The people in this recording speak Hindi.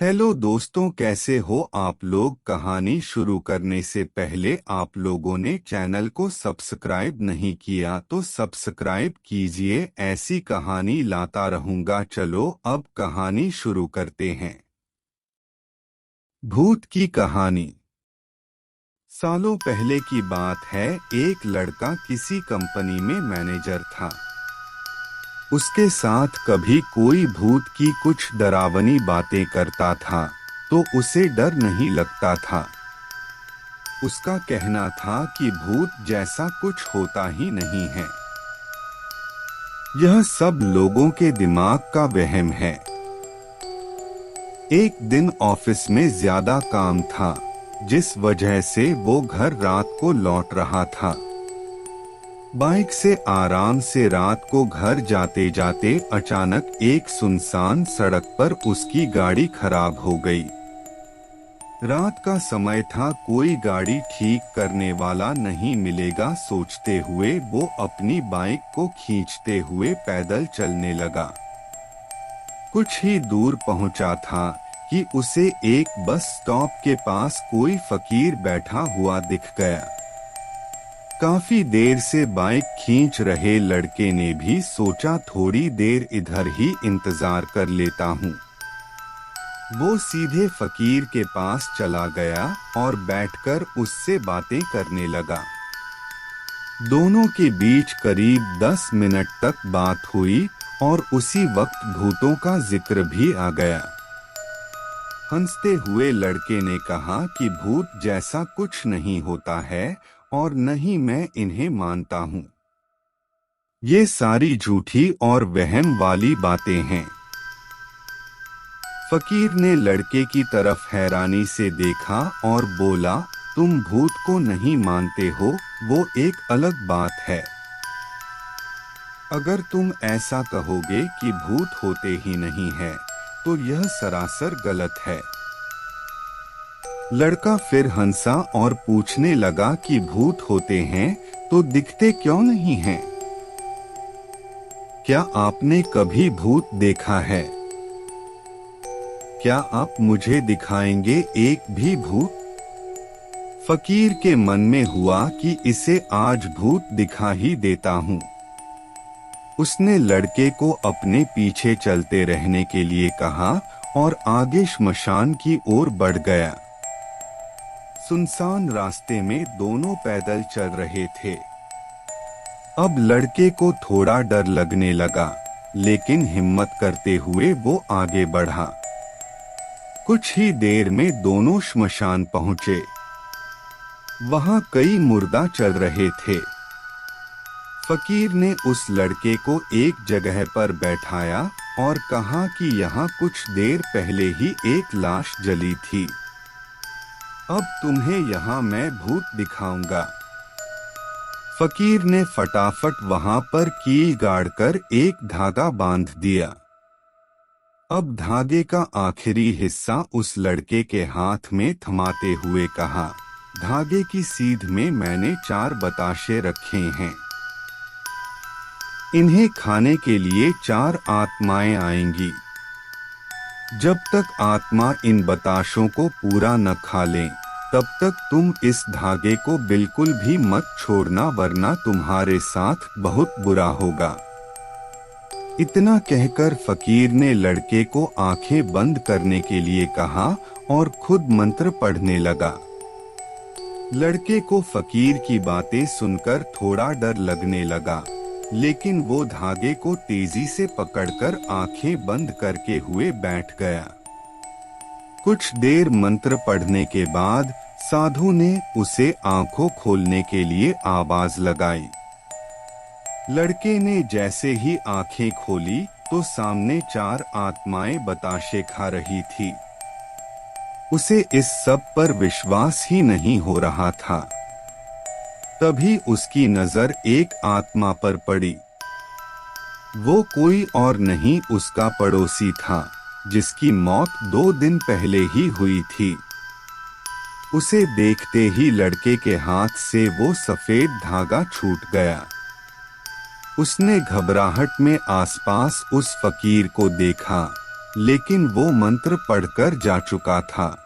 हेलो दोस्तों, कैसे हो आप लोग। कहानी शुरू करने से पहले आप लोगों ने चैनल को सब्सक्राइब नहीं किया तो सब्सक्राइब कीजिए। ऐसी कहानी लाता रहूंगा। चलो अब कहानी शुरू करते हैं। भूत की कहानी। सालों पहले की बात है। एक लड़का किसी कंपनी में मैनेजर था। उसके साथ कभी कोई भूत की कुछ डरावनी बातें करता था तो उसे डर नहीं लगता था। उसका कहना था कि भूत जैसा कुछ होता ही नहीं है। यह सब लोगों के दिमाग का वहम है। एक दिन ऑफिस में ज्यादा काम था, जिस वजह से वो घर रात को लौट रहा था। बाइक से आराम से रात को घर जाते जाते अचानक एक सुनसान सड़क पर उसकी गाड़ी खराब हो गई। रात का समय था, कोई गाड़ी ठीक करने वाला नहीं मिलेगा। सोचते हुए वो अपनी बाइक को खींचते हुए पैदल चलने लगा। कुछ ही दूर पहुंचा था कि उसे एक बस स्टॉप के पास कोई फकीर बैठा हुआ दिख गया। काफी देर से बाइक खींच रहे लड़के ने भी सोचा थोड़ी देर इधर ही इंतजार कर लेता हूँ। वो सीधे फकीर के पास चला गया और बैठकर उससे बातें करने लगा। दोनों के बीच करीब 10 मिनट तक बात हुई और उसी वक्त भूतों का जिक्र भी आ गया। हंसते हुए लड़के ने कहा कि भूत जैसा कुछ नहीं होता है और न ही मैं इन्हें मानता हूँ। ये सारी झूठी और वहम वाली बातें हैं। फकीर ने लड़के की तरफ हैरानी से देखा और बोला, तुम भूत को नहीं मानते हो, वो एक अलग बात है। अगर तुम ऐसा कहोगे कि भूत होते ही नहीं है, तो यह सरासर गलत है। लड़का फिर हंसा और पूछने लगा कि भूत होते हैं तो दिखते क्यों नहीं हैं? क्या आपने कभी भूत देखा है? क्या आप मुझे दिखाएंगे एक भी भूत? फकीर के मन में हुआ कि इसे आज भूत दिखा ही देता हूँ। उसने लड़के को अपने पीछे चलते रहने के लिए कहा और आगे श्मशान की ओर बढ़ गया। सुनसान रास्ते में दोनों पैदल चल रहे थे। अब लड़के को थोड़ा डर लगने लगा, लेकिन हिम्मत करते हुए वो आगे बढ़ा। कुछ ही देर में दोनों श्मशान पहुंचे। वहां कई मुर्दा चल रहे थे। फकीर ने उस लड़के को एक जगह पर बैठाया और कहा कि यहाँ कुछ देर पहले ही एक लाश जली थी। अब तुम्हें यहाँ मैं भूत दिखाऊंगा। फकीर ने फटाफट वहां पर कील गाड़कर एक धागा बांध दिया। अब धागे का आखिरी हिस्सा उस लड़के के हाथ में थमाते हुए कहा, धागे की सीध में मैंने 4 बताशे रखे हैं। इन्हें खाने के लिए 4 आत्माएं आएंगी। जब तक आत्मा इन बताशों को पूरा न खा लें, तब तक तुम इस धागे को बिल्कुल भी मत छोड़ना, वरना तुम्हारे साथ बहुत बुरा होगा। इतना कहकर फकीर ने लड़के को आंखें बंद करने के लिए कहा और खुद मंत्र पढ़ने लगा। लड़के को फकीर की बातें सुनकर थोड़ा डर लगने लगा, लेकिन वो धागे को तेजी से पकड़कर आंखें बंद करके हुए बैठ गया। कुछ देर मंत्र पढ़ने के बाद साधु ने उसे आंखों खोलने के लिए आवाज लगाई। लड़के ने जैसे ही आंखें खोली तो सामने 4 आत्माएं बताशे खा रही थी। उसे इस सब पर विश्वास ही नहीं हो रहा था। तभी उसकी नजर एक आत्मा पर पड़ी। वो कोई और नहीं, उसका पड़ोसी था, जिसकी मौत 2 दिन पहले ही हुई थी। उसे देखते ही लड़के के हाथ से वो सफेद धागा छूट गया। उसने घबराहट में आसपास उस फकीर को देखा, लेकिन वो मंत्र पढ़कर जा चुका था।